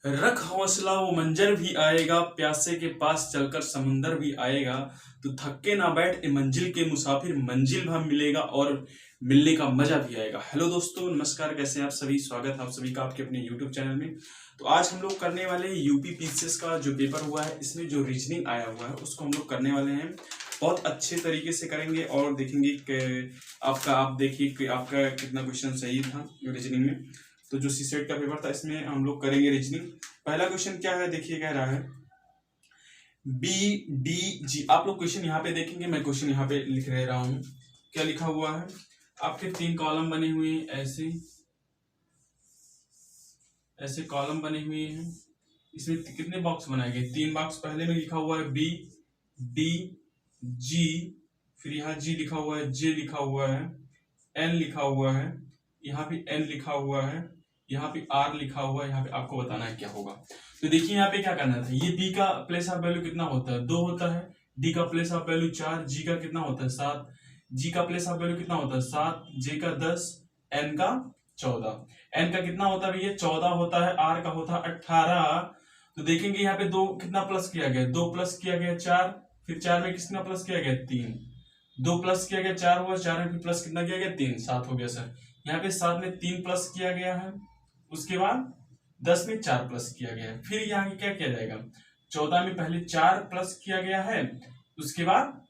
रख हौसला वो मंजर भी आएगा, प्यासे के पास चलकर समंदर भी आएगा। तो थके ना बैठ ए मंजिल के मुसाफिर, मंजिल भी मिलेगा और मिलने का मजा भी आएगा। हेलो दोस्तों, नमस्कार, कैसे हैं आप सभी। स्वागत है आप सभी का आपके अपने यूट्यूब चैनल में। तो आज हम लोग करने वाले हैं यूपी पीसीएस का जो पेपर हुआ है, इसमें जो रीजनिंग आया हुआ है उसको हम लोग करने वाले हैं। बहुत अच्छे तरीके से करेंगे और देखेंगे कि आप देखिए कि आपका कितना क्वेश्चन सही था रीजनिंग में। तो जो सीसेट का पेपर था इसमें हम लोग करेंगे रीजनिंग। पहला क्वेश्चन क्या है, देखिए कह रहा है बी डी जी। आप लोग क्वेश्चन यहाँ पे देखेंगे, मैं क्वेश्चन यहाँ पे लिख रहा हूँ। क्या लिखा हुआ है, आपके 3 कॉलम बने हुए हैं, ऐसे ऐसे कॉलम बने हुए हैं। इसमें कितने बॉक्स बनाए गए, 3 बॉक्स। पहले में लिखा हुआ है बी डी जी, फिर यहाँ जी लिखा हुआ है, जे लिखा हुआ है, एन लिखा हुआ है, यहाँ पे एन लिखा हुआ है, यहाँ पे आर लिखा हुआ है। यहाँ पे आपको बताना है क्या होगा। तो देखिए यहाँ पे क्या करना था, ये बी का प्लेस ऑफ वैल्यू कितना होता है, 2 होता है। डी का प्लेस ऑफ वैल्यू 4, जी का कितना होता है 7, जी का प्लेस ऑफ वैल्यू कितना होता है 7, जे का 10, एन का 14। एन का कितना होता है भैया 14 होता है, आर का होता है 18। तो देखेंगे यहाँ पे 2 कितना प्लस किया गया, 2 प्लस किया गया 4, फिर 4 में किसका प्लस किया गया 3, 2 प्लस किया गया 4 हुआ, 4 में प्लस कितना किया गया 3, 7 हो गया सर। यहाँ पे 7 में 3 प्लस किया गया है, उसके बाद 10 में 4 प्लस किया गया है। फिर यहाँ क्या किया जाएगा, 14 में पहले 4 प्लस किया गया है, उसके बाद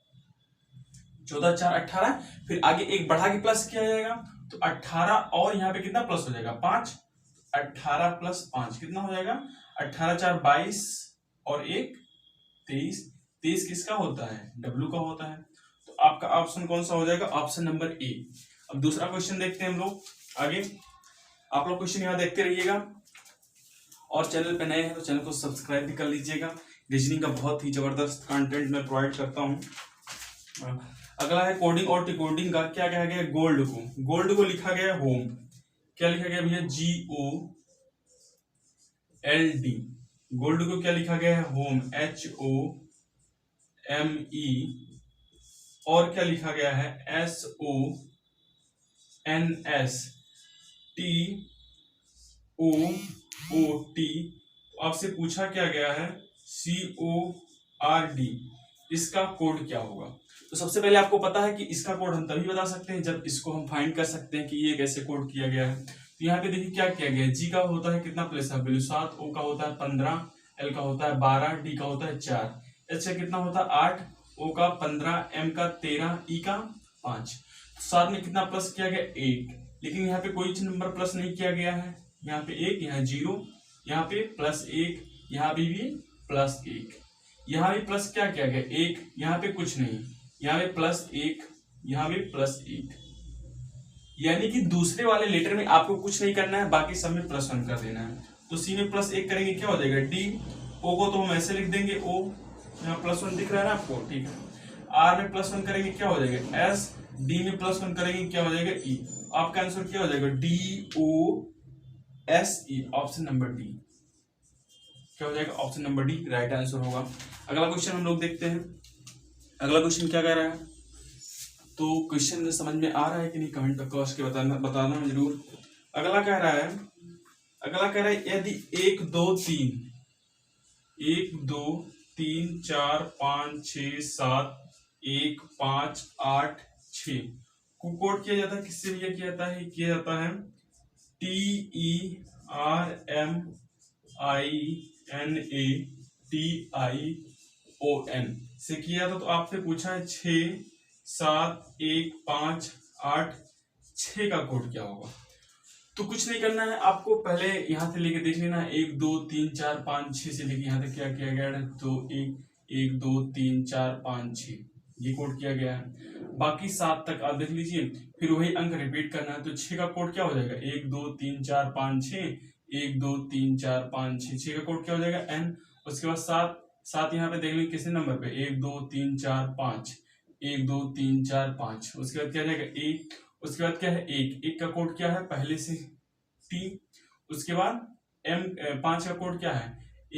14 4 18, फिर आगे एक बढ़ा के प्लस किया जाएगा। तो 18 और यहाँ पे कितना प्लस हो जाएगा 5, 18 प्लस 5 कितना हो जाएगा 18 4 22 और 1 23। 23 किसका होता है, डब्ल्यू का होता है। तो आपका ऑप्शन कौन सा हो जाएगा, ऑप्शन नंबर ए। अब दूसरा क्वेश्चन देखते हैं हम लोग आगे। आप लोग क्वेश्चन यहाँ देखते रहिएगा और चैनल पे नए हैं तो चैनल को सब्सक्राइब भी कर लीजिएगा। रीजनिंग का बहुत ही जबरदस्त कंटेंट मैं प्रोवाइड करता हूँ। अगला है कोडिंग और डिकोडिंग का। क्या कहा गया, गोल्ड को लिखा गया होम। क्या लिखा गया भैया, GOLD। गोल्ड को क्या लिखा गया है, होम, HOME। और क्या लिखा गया है, SONSTOOT। आपसे पूछा क्या गया है, CORD। इसका कोड क्या होगा। तो सबसे पहले आपको पता है कि इसका कोड हम तभी बता सकते हैं जब इसको हम फाइंड कर सकते हैं कि ये कैसे कोड किया गया है। तो यहाँ पे देखिए क्या किया गया है, जी का होता है कितना प्लेस ऑफ वैल्यू 7, ओ का होता है 15, एल का होता है 12, डी का होता है 4, एच का कितना होता है 8, ओ का 15, एम का 13, ई का 5। 7 में कितना प्लस किया गया 8, लेकिन यहाँ पे कोई नंबर प्लस नहीं किया गया है। यहाँ पे 1, यहाँ 0, यहाँ पे +1, यहाँ भी +1, यहाँ भी प्लस क्या किया गया 1, यहाँ पे कुछ नहीं, यहाँ पे +1, यहाँ पे +1। यानी कि दूसरे वाले लेटर में आपको कुछ नहीं करना है, बाकी सब में +1 कर देना है। तो सी में +1 करेंगे क्या हो जाएगा डी, ओ को तो हम ऐसे लिख देंगे ओ, यहाँ +1 दिख रहा है ना आपको, ठीक है। आर में +1 करेंगे क्या हो जाएगा एस, डी में +1 करेंगे क्या हो जाएगा ई। आपका आंसर क्या हो जाएगा DOSE, ऑप्शन नंबर डी। क्या हो जाएगा, option number D right answer होगा। अगला क्वेश्चन हम लोग देखते हैं। अगला क्वेश्चन क्या कह रहा है, तो क्वेश्चन समझ में आ रहा है कि नहीं कमेंट करके बताना जरूर। अगला कह रहा है यदि 1 2 3 4 5 6 7 1 5 8 6 को कोड किया जाता है, किससे भैया किया जाता है TERMINATION से किया था। तो आपसे पूछा है 6 7 1 5 8 6 का कोड क्या होगा। तो कुछ नहीं करना है आपको, पहले यहाँ से लेके देख लेना है 1 2 3 4 5 6 से लेके यहाँ तक क्या किया गया है। तो 1 2 3 4 5 6 ये कोड किया गया है। बाकी 7 तक आप देख लीजिए, फिर वही अंक रिपीट करना है। तो 6 का कोड क्या हो जाएगा 1 2 3 4 5 6, 1 2 3 4 5 6, 6 का कोड क्या हो जाएगा n। उसके बाद 7 यहाँ पे देख लीजिए किसी नंबर पे 1 2 3 4 5, 1 2 3 4 5। उसके बाद क्या जाएगा 1, उसके बाद क्या है 1 का कोड क्या है पहले से टी। उसके बाद m 5 का कोड क्या है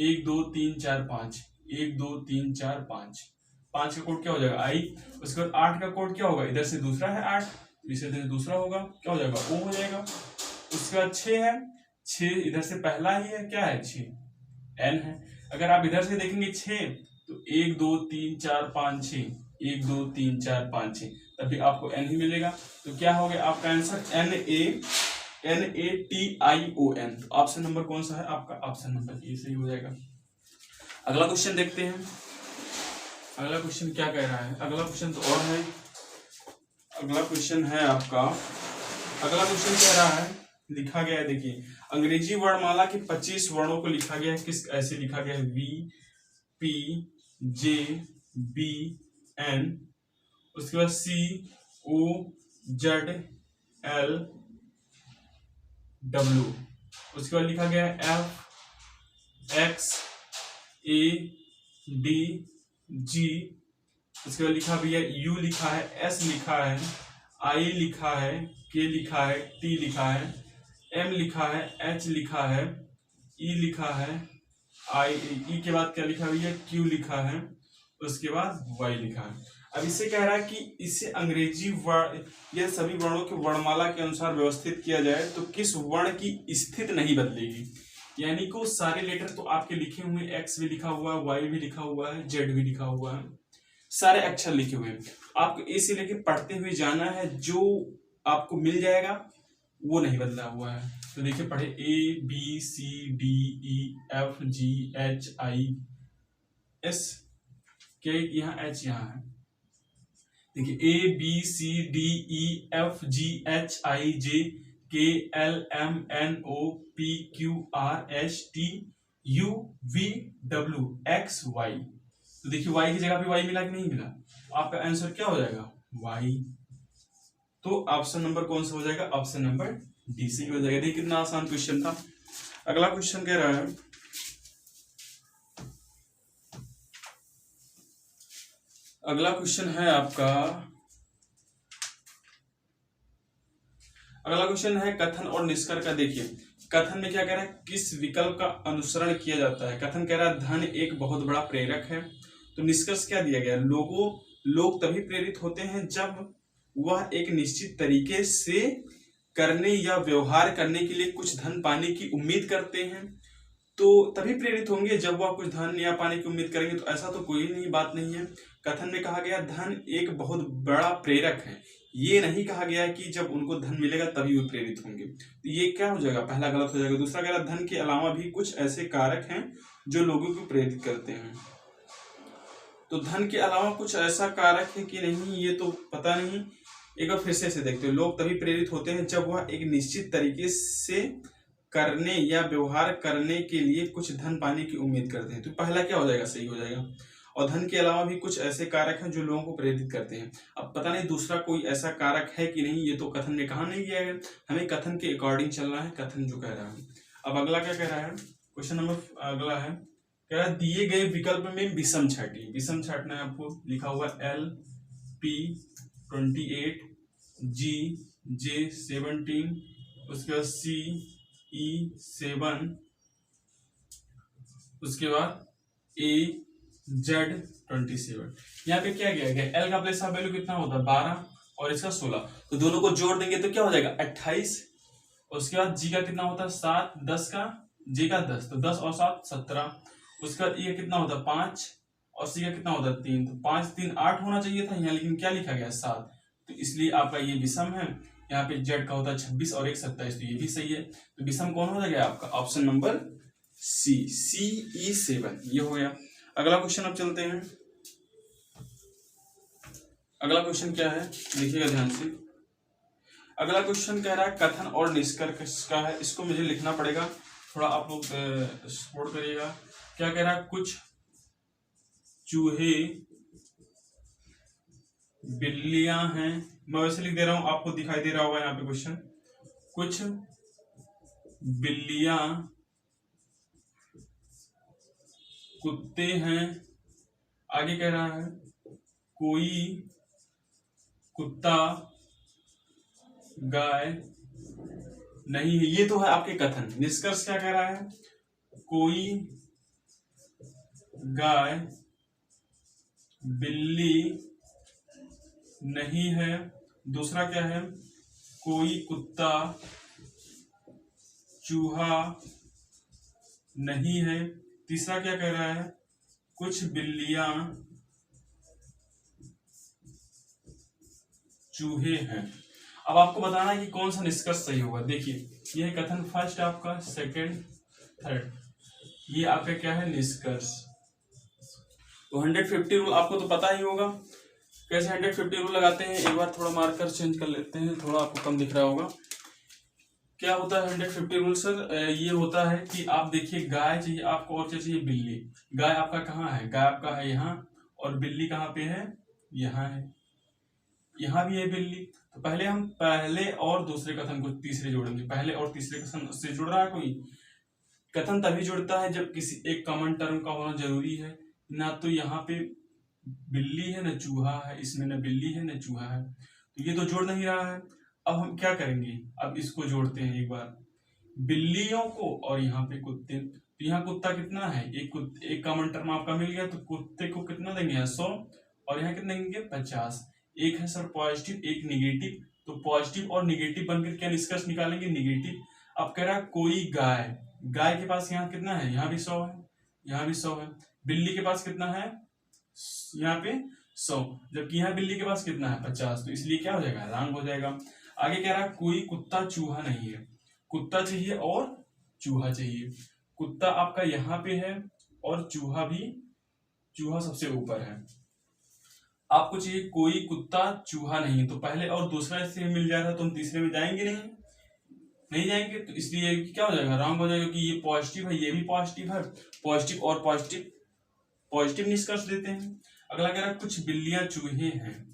1 2 3 4 5, 1 2 3 4 5, 5 का कोड क्या हो जाएगा आई। उसके बाद 8 का कोड क्या होगा, इधर से दूसरा है 8, इधर से दूसरा होगा क्या हो जाएगा ओ हो जाएगा। उसके बाद 6 है, 6 इधर से पहला ही है क्या है 6, n है। अगर आप इधर से देखेंगे 6 तो 1 2 3 4 5 6, 1 2 3 4 5 6, तभी आपको n ही मिलेगा। तो क्या हो गया आपका आंसर NaTiON। तो ऑप्शन नंबर कौन सा है आपका? ऑप्शन नंबर ए सही हो जाएगा। अगला क्वेश्चन देखते हैं, अगला क्वेश्चन क्या कह रहा है। अगला क्वेश्चन तो और है, अगला क्वेश्चन है आपका, अगला क्वेश्चन कह रहा है, लिखा गया है देखिए, अंग्रेजी वर्णमाला के 25 वर्णों को लिखा गया है, किस ऐसे लिखा गया है, VPJBN, उसके बाद COZLW, उसके बाद लिखा गया है FXADG, उसके बाद लिखा भी है U लिखा है, S लिखा है, I लिखा है, K लिखा है, T लिखा है, M लिखा है, H लिखा है, E लिखा है, E के बाद क्या लिखा हुआ है, Q लिखा है, उसके बाद Y लिखा है। अब इससे कह रहा है कि इसे अंग्रेजी वर्ण, यह सभी वर्णों के वर्णमाला के अनुसार व्यवस्थित किया जाए तो किस वर्ण की स्थिति नहीं बदलेगी। यानी कि सारे लेटर तो आपके लिखे हुए, X भी लिखा हुआ है, Y भी लिखा हुआ है, Z भी लिखा हुआ है, सारे अक्षर लिखे हुए हैं। आपको ए से लेके पढ़ते हुए जाना है, जो आपको मिल जाएगा वो नहीं बदला हुआ है। तो देखिए पढ़े ABCDEFGHIS, के यहाँ H यहाँ है, देखिए ABCDEFGHIJKLMNOPQRSTUVWXY। तो देखिए y की जगह पे y मिला कि नहीं मिला, आपका आंसर क्या हो जाएगा, y। तो ऑप्शन नंबर कौन सा हो जाएगा, ऑप्शन नंबर डी सही हो जाएगा। देखिए कितना आसान क्वेश्चन था। अगला क्वेश्चन कह रहा है, अगला क्वेश्चन है आपका, अगला क्वेश्चन है कथन और निष्कर्ष का। देखिए कथन में क्या कह रहा है, किस विकल्प का अनुसरण किया जाता है। कथन कह रहा है धन एक बहुत बड़ा प्रेरक है। तो निष्कर्ष क्या दिया गया, लोग तभी प्रेरित होते हैं जब वह एक निश्चित तरीके से करने या व्यवहार करने के लिए कुछ धन पाने की उम्मीद करते हैं। तो तभी प्रेरित होंगे जब वह कुछ धन या पाने की उम्मीद करेंगे। तो ऐसा तो कोई नहीं बात नहीं है। कथन में कहा गया धन एक बहुत बड़ा प्रेरक है, ये नहीं कहा गया कि जब उनको धन मिलेगा तभी वो प्रेरित होंगे। तो ये क्या हो जाएगा, पहला गलत हो जाएगा। दूसरा कह रहा धन के अलावा भी कुछ ऐसे कारक हैं जो लोगों को प्रेरित करते हैं। तो धन के अलावा कुछ ऐसा कारक है कि नहीं, ये तो पता नहीं। एक बार फिर से देखते हो, लोग तभी प्रेरित होते हैं जब वह एक निश्चित तरीके से करने या व्यवहार करने के लिए कुछ धन पाने की उम्मीद करते हैं। तो पहला क्या हो जाएगा, सही हो जाएगा। और धन के अलावा भी कुछ ऐसे कारक हैं जो लोगों को प्रेरित करते हैं। अब पता नहीं दूसरा कोई ऐसा कारक है कि नहीं, ये तो कथन में कहा नहीं गया है। हमें कथन के अकॉर्डिंग चलना है, कथन जो कह रहा है। अब अगला क्या कह रहा है, क्वेश्चन नंबर अगला है, कह रहा है दिए गए विकल्प में विषम छांटिए। विषम छांटना है आपको, लिखा हुआ LP28 GJ17, उसके बाद CE7, उसके बाद AZ27। यहाँ पे क्या किया गया, L का प्लेस ऑफ वैल्यू कितना होता है 12 और इसका 16। तो दोनों को जोड़ देंगे तो क्या हो जाएगा 28। उसके बाद G का कितना होता है 7, 10 का J का 10, तो 10 और 7 17। उसके बाद E का कितना होता है 5 और C का कितना होता है 3, तो 5 3 8 होना चाहिए था यहाँ, लेकिन क्या लिखा गया 7। तो इसलिए आपका ये विषम है। यहाँ पे Z का होता है 26 और 1 27, तो ये भी सही है। तो विषम कौन हो जाएगा आपका, ऑप्शन नंबर सी, CE7 ये हो गया। अगला क्वेश्चन अब चलते हैं। अगला क्वेश्चन क्या है, देखिएगा ध्यान से। अगला क्वेश्चन कह रहा है कथन और निष्कर्ष का है, इसको मुझे लिखना पड़ेगा, थोड़ा आप लोग सपोर्ट करिएगा। क्या कह रहा है, कुछ चूहे बिल्लियां हैं, मैं वैसे लिख दे रहा हूं, आपको दिखाई दे रहा होगा यहाँ पे क्वेश्चन। कुछ बिल्लियां कुत्ते हैं, आगे कह रहा है कोई कुत्ता गाय नहीं है। ये तो है आपके कथन। निष्कर्ष क्या कह रहा है, कोई गाय बिल्ली नहीं है। दूसरा क्या है, कोई कुत्ता चूहा नहीं है। तीसरा क्या कह रहा है, कुछ बिल्लियां चूहे हैं। अब आपको बताना है कि कौन सा निष्कर्ष सही होगा। देखिए यह कथन फर्स्ट आपका, सेकंड, थर्ड, ये आपका क्या है निष्कर्ष। तो 150 रूल आपको तो पता ही होगा, कैसे 150 रूल लगाते हैं। एक बार थोड़ा मार्कर चेंज कर लेते हैं, थोड़ा आपको कम दिख रहा होगा। क्या होता है 150 रूल सर? ये होता है कि आप देखिए गाय चाहिए आपको और चाहिए बिल्ली। गाय आपका कहाँ है, गाय आपका है यहाँ, और बिल्ली कहाँ पे है, यहाँ है, यहाँ भी है बिल्ली। तो पहले हम पहले और दूसरे कथन को तीसरे जोड़ेंगे। पहले और तीसरे कथन से जुड़ रहा है कोई कथन, तभी जुड़ता है जब किसी एक कॉमन टर्म का होना जरूरी है। ना तो यहाँ पे बिल्ली है न चूहा है, इसमें न बिल्ली है न चूहा है, तो ये तो जोड़ नहीं रहा है। अब हम क्या करेंगे, अब इसको जोड़ते हैं एक बार, बिल्लियों को और यहाँ पे कुत्ते। तो यहाँ कुत्ता कितना है, एक कॉमन टर्म आपका मिल गया, तो कुत्ते को कितना देंगे 100, और यहाँ कितना देंगे 50। एक है सर पॉजिटिव, एक निगेटिव, तो पॉजिटिव और निगेटिव बनकर क्या निष्कर्ष निकालेंगे, निगेटिव। अब कह रहा है कोई गाय, गाय के पास यहाँ कितना है, यहाँ भी 100 है, यहाँ भी 100 है। बिल्ली के पास कितना है, यहाँ पे 100, जबकि यहाँ बिल्ली के पास कितना है 50, तो इसलिए क्या हो जाएगा, रॉन्ग हो जाएगा। आगे कह रहा है कोई कुत्ता चूहा नहीं है, कुत्ता चाहिए और चूहा चाहिए। कुत्ता आपका यहाँ पे है और चूहा भी, चूहा सबसे ऊपर है। आपको चाहिए कोई कुत्ता चूहा नहीं, तो पहले और दूसरा इससे मिल जाएगा, तो हम तीसरे में जाएंगे नहीं जाएंगे, तो इसलिए क्या हो जाएगा, रॉन्ग हो जाएगा, क्योंकि ये पॉजिटिव है ये भी पॉजिटिव है, पॉजिटिव और पॉजिटिव निष्कर्ष देते हैं। अगला कह रहा है कुछ बिल्लियां चूहे हैं,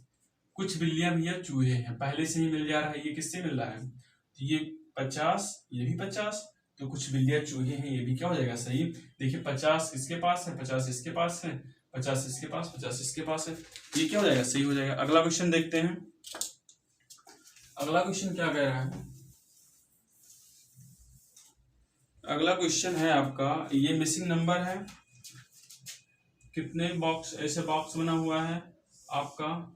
कुछ बिल्लियां भैया चूहे हैं, पहले से ही मिल जा रहा है, ये किससे मिल रहा है, तो ये 50, ये भी 50, तो कुछ बिल्लियां चूहे हैं, ये भी क्या हो जाएगा सही। देखिए 50 इसके पास है, 50 इसके पास है, 50 इसके पास, 50 इसके पास है, ये क्या हो जाएगा, सही हो जाएगा। अगला क्वेश्चन देखते हैं, अगला क्वेश्चन क्या कह रहा है। अगला क्वेश्चन है आपका, ये मिसिंग नंबर है, कितने बॉक्स ऐसे बॉक्स बना हुआ है आपका,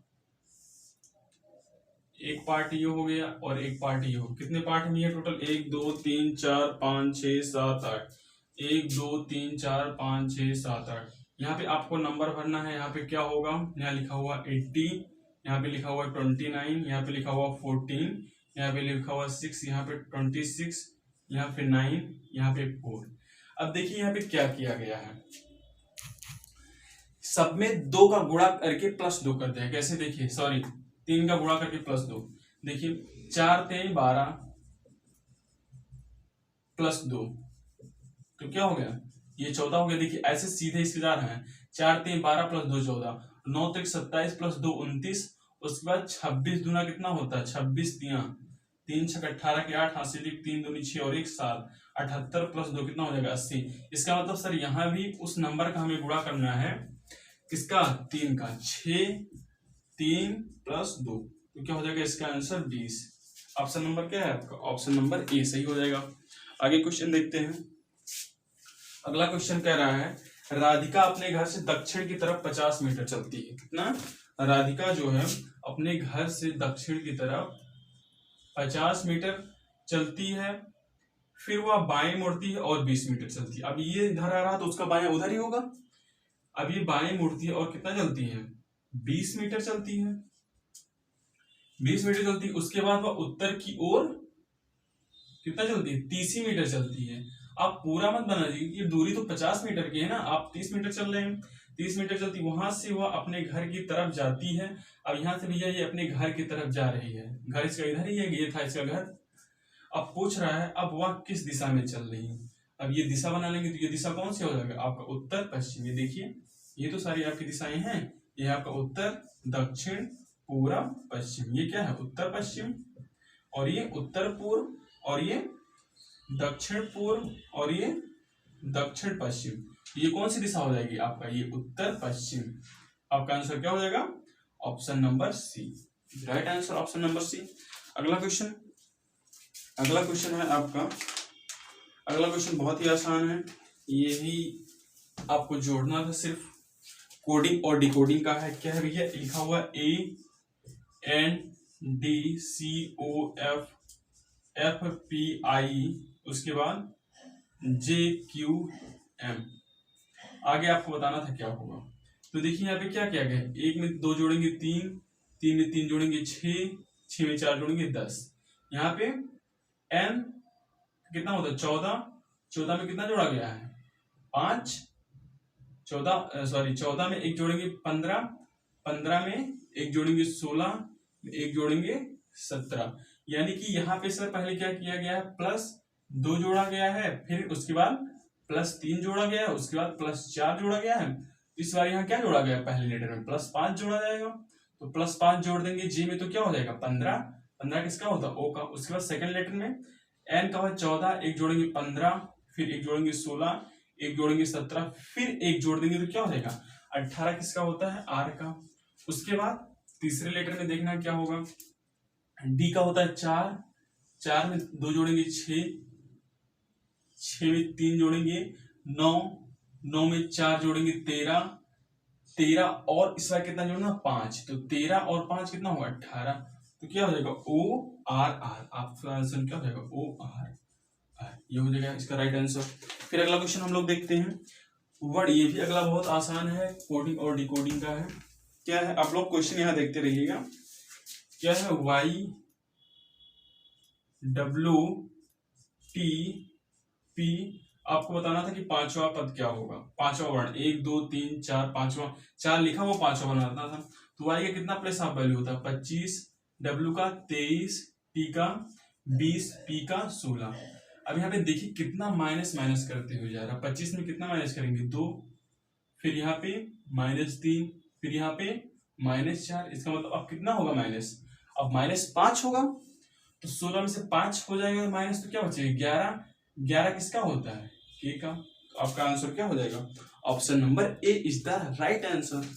एक पार्ट ये हो गया और एक पार्ट ये हो, कितने पार्ट में है टोटल, 1 2 3 4 5 6 7 8, 1 2 3 4 5 6 7 8। यहाँ पे आपको नंबर भरना है, यहाँ पे क्या होगा, यहाँ लिखा हुआ 80, यहाँ पे लिखा हुआ 29, यहाँ पे लिखा हुआ 14, यहाँ पे लिखा हुआ 6, यहाँ पे 26, यहाँ पे 9, यहाँ पे 4। अब देखिए यहाँ पे क्या किया गया है, सब में 2 का गुणा करके +2 कर दिया। कैसे, देखिए सॉरी 3 का गुणा करके +2, देखिए 4 3 12 +2, तो क्या हो गया, ये 14 हो गया। देखिए ऐसे सीधे इसके जा रहे हैं, 4 3 12 +2 14, 9 3 27 +2 29, उसके बाद 26 दूना कितना होता है, 26 3 6 18 के 8, 8 3 दूनी 6 और 1 7, 78 +2 कितना हो जाएगा 80। इसका मतलब सर यहाँ भी उस नंबर का हमें गुणा करना है, किसका, 3 का, 6 3 +2, तो क्या हो जाएगा इसका आंसर 20। ऑप्शन नंबर क्या है आपका, ऑप्शन नंबर ए सही हो जाएगा। आगे क्वेश्चन देखते हैं। अगला क्वेश्चन कह रहा है, राधिका अपने घर से दक्षिण की तरफ 50 मीटर चलती है। कितना, राधिका जो है अपने घर से दक्षिण की तरफ 50 मीटर चलती है, फिर वह बाएं मुड़ती है और 20 मीटर चलती है। अब ये इधर आ रहा तो उसका बाएं उधर ही होगा। अब ये बाएं मुड़ती है और कितना चलती है, 20 मीटर चलती है, 20 मीटर चलती है। उसके बाद वह उत्तर की ओर कितना चलती है, 30 मीटर चलती है। आप पूरा मत बना दीजिए, ये दूरी तो 50 मीटर की है ना, आप 30 मीटर चल रहे हैं, 30 मीटर चलती, वहां से वह अपने घर की तरफ जाती है। अब यहाँ से भैया ये अपने घर की तरफ जा रही है, घर इसका इधर ही है, ये था इसका घर। अब पूछ रहा है अब वह किस दिशा में चल रही है। अब ये दिशा बना लेंगे, तो ये दिशा कौन सी हो जाएगा आपका, उत्तर पश्चिम। ये देखिए ये तो सारी आपकी दिशाएं हैं, ये आपका उत्तर दक्षिण पूरब पश्चिम, ये क्या है उत्तर पश्चिम, और ये उत्तर पूर्व, और ये दक्षिण पूर्व, और ये दक्षिण पश्चिम। ये कौन सी दिशा हो जाएगी आपका, ये उत्तर पश्चिम। आपका आंसर क्या हो जाएगा, option number C, right answer option number C. अगला क्वेश्चन, अगला क्वेश्चन है आपका, अगला क्वेश्चन बहुत ही आसान है, ये भी आपको जोड़ना था सिर्फ, कोडिंग और डिकोडिंग का है। क्या है भैया, लिखा हुआ ANDCOFFPI, उसके बाद JQM, आगे आपको बताना था क्या होगा। तो देखिए यहाँ पे क्या किया गया है, 1 में 2 जोड़ेंगे 3, 3 में 3 जोड़ेंगे 6, 6 में 4 जोड़ेंगे 10। यहाँ पे n कितना होता है 14, 14 में कितना जोड़ा गया है 5, 14 में एक जोड़ेंगे 15, 15 में एक जोड़ेंगे 16, एक जोड़ेंगे 17। यानी कि यहाँ पे सर पहले क्या किया गया है, +2 जोड़ा गया है, फिर उसके बाद +3 जोड़ा गया है, उसके बाद +4 जोड़ा गया है। इस बार यहाँ क्या जोड़ा गया है, पहले लेटर में +5 जोड़ा जाएगा, तो +5 जोड़ देंगे जे में, तो क्या हो जाएगा 15, 15 किसका होता है ओ का। उसके बाद सेकंड लेटर में एन का है 14, एक जोड़ेंगे 15, फिर एक जोड़ेंगे 16, एक जोड़ेंगे 17, फिर एक जोड़ देंगे तो क्या हो जाएगा 18 किसका होता है आर का। उसके बाद तीसरे लेटर में देखना क्या होगा, डी का होता है 4, 4 में 2 जोड़ेंगे 6, 6 में 3 जोड़ेंगे 9, 9 में 4 जोड़ेंगे 13, 13 और इस बार कितना जोड़ना 5, तो 13 और 5 कितना होगा 18, तो क्या हो जाएगा ओ आर आर। आपका आंसर क्या हो जाएगा ओ आर आर, ये हो जाएगा इसका राइट आंसर। फिर अगला क्वेश्चन हम लोग देखते हैं वर्ड, ये भी अगला बहुत आसान है, कोडिंग और डिकोडिंग का है। क्या है, आप लोग क्वेश्चन यहाँ देखते रहिएगा। क्या है, वाई डब्ल्यू टी पी, आपको बताना था कि पांचवा पद क्या होगा, पांचवा वर्ण 1 2 3 4, पांचवा 4 लिखा वो पांचवा बनाना था। तो वाई का कितना प्लेस ऑफ वैल्यू होता है 25, डब्ल्यू का 23, टी का 20, पी का 16। अब यहाँ पे देखिए कितना माइनस माइनस करते हुए जा रहा है, 25 में कितना माइनस करेंगे 2, फिर यहाँ पे -3, फिर यहाँ पे -4, इसका मतलब अब कितना होगा माइनस, अब -5 होगा, तो 16 में से 5 हो जाएगा माइनस, तो क्या बचेगा 11, 11 किसका होता है के का। तो आपका आंसर क्या हो जाएगा, option number A is the right answer.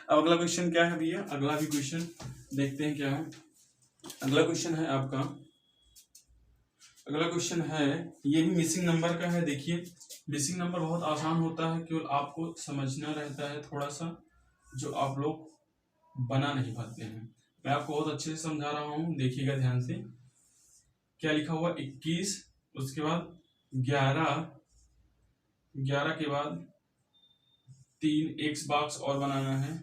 अब अगला क्वेश्चन क्या है भैया, अगला भी क्वेश्चन देखते हैं क्या है। अगला क्वेश्चन है आपका, अगला क्वेश्चन है, ये भी मिसिंग नंबर का है। देखिए मिसिंग नंबर बहुत आसान होता है, केवल आपको समझना रहता है थोड़ा सा, जो आप लोग बना नहीं पाते हैं। मैं आपको बहुत अच्छे से समझा रहा हूँ, देखिएगा ध्यान से। क्या लिखा हुआ 21, उसके बाद 11, 11 के बाद 3 एक्स बॉक्स और बनाना है।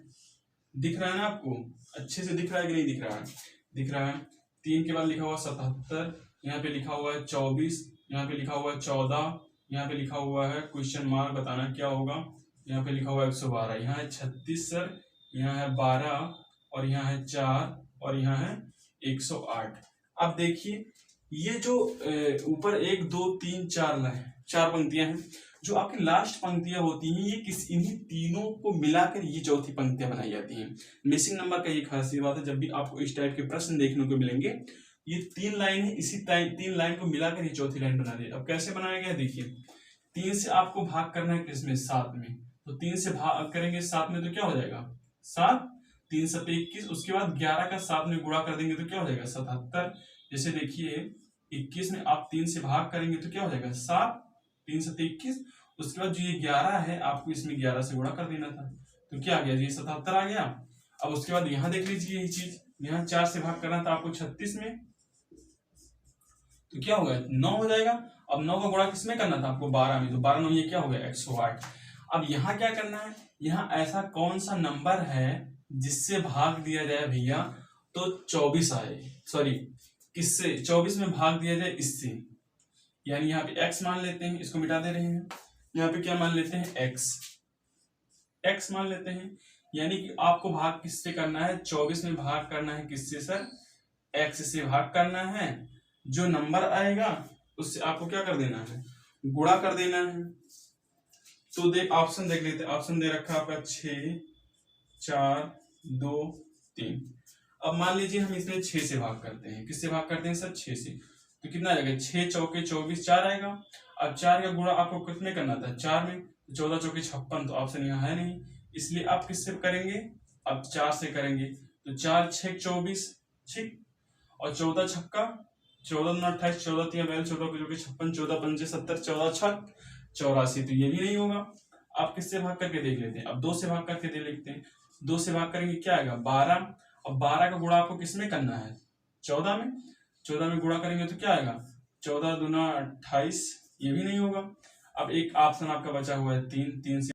दिख रहा है ना आपको, अच्छे से दिख रहा है कि नहीं दिख रहा है, दिख रहा है। 3 के बाद लिखा हुआ 77, यहाँ पे लिखा हुआ है 24, यहाँ पे लिखा हुआ है 14, यहाँ पे लिखा हुआ है क्वेश्चन मार्क, बताना क्या होगा। यहाँ पे लिखा हुआ है 112, यहाँ है 36 सर, यहाँ है 12 और यहाँ है 4 और यहाँ है 108। अब देखिए ये जो ऊपर 1 2 3 4 लाइन 4 पंक्तियां हैं, जो आपकी लास्ट पंक्तियां होती हैं ये किस इन्हीं तीनों को मिलाकर ये चौथी पंक्तियां बनाई जाती हैं। मिसिंग नंबर का ये खासियत बात है, जब भी आपको इस टाइप के प्रश्न देखने को मिलेंगे, ये 3 लाइन है, इसी 3 लाइन को मिलाकर ये चौथी लाइन बना दी। अब कैसे बनाया गया देखिए, 3 से आपको भाग करना है किसमें 7 में, तो 3 से भाग करेंगे 7 में तो क्या हो जाएगा 7, 3 7 21, उसके बाद 11 का 7 में गुणा कर देंगे तो क्या हो जाएगा 77। जैसे देखिए 21 में आप 3 से भाग करेंगे तो क्या हो जाएगा 7, 3 7 21, उसके बाद जो ये 11 है आपको इसमें 11 से गुणा कर देना था, तो क्या आ गया ये 77 आ गया। अब उसके बाद यहाँ देख लीजिए यही चीज, यहाँ 4 से भाग करना था आपको 36 में, तो क्या हो गया 9 हो जाएगा। अब 9 का गुणा किसमें करना था आपको 12 में, तो 12 9 ये क्या हो गया 108। अब यहाँ क्या करना है, यहाँ ऐसा कौन सा नंबर है जिससे भाग दिया जाए भैया तो 24 आए, सॉरी किससे 24 में भाग दिया जाए इससे, यानी यहाँ पे x मान लेते हैं, इसको मिटा दे रहे हैं, यहाँ पे क्या मान लेते हैं x मान लेते हैं। यानी कि आपको भाग किससे करना है 24 में भाग करना है किससे सर x से भाग करना है, जो नंबर आएगा उससे आपको क्या कर देना है गुणा कर देना है। तो ऑप्शन देख लेते हैं, ऑप्शन दे रखा है आपका 6 4 2 3। अब मान लीजिए हम इसमें 6 से भाग करते हैं, किससे भाग करते हैं सर 6 से, तो कितना आ जाएगा 6 चौके 24 4 आएगा। अब 4 का गुणा आपको कितने करना था 4 में, 14 चौके 56, तो ऑप्शन यहाँ है नहीं, इसलिए आप किससे करेंगे अब 4 से करेंगे, तो 4 6 24 ठीक, और 14 छक्का 14 9 28, 14 3 42, 14 चौके 56, 14 पंजे 70, 14 छक 84, तो ये भी नहीं होगा। आप किससे भाग करके देख लेते हैं, अब 2 से भाग करके देख लेते हैं, 2 से भाग करेंगे क्या आएगा 12, अब 12 का गुणा आपको किसमें करना है 14 में, 14 में गुणा करेंगे तो क्या आएगा 14 दूना 28, ये भी नहीं होगा। अब एक ऑप्शन आपका बचा हुआ है 3, 3 से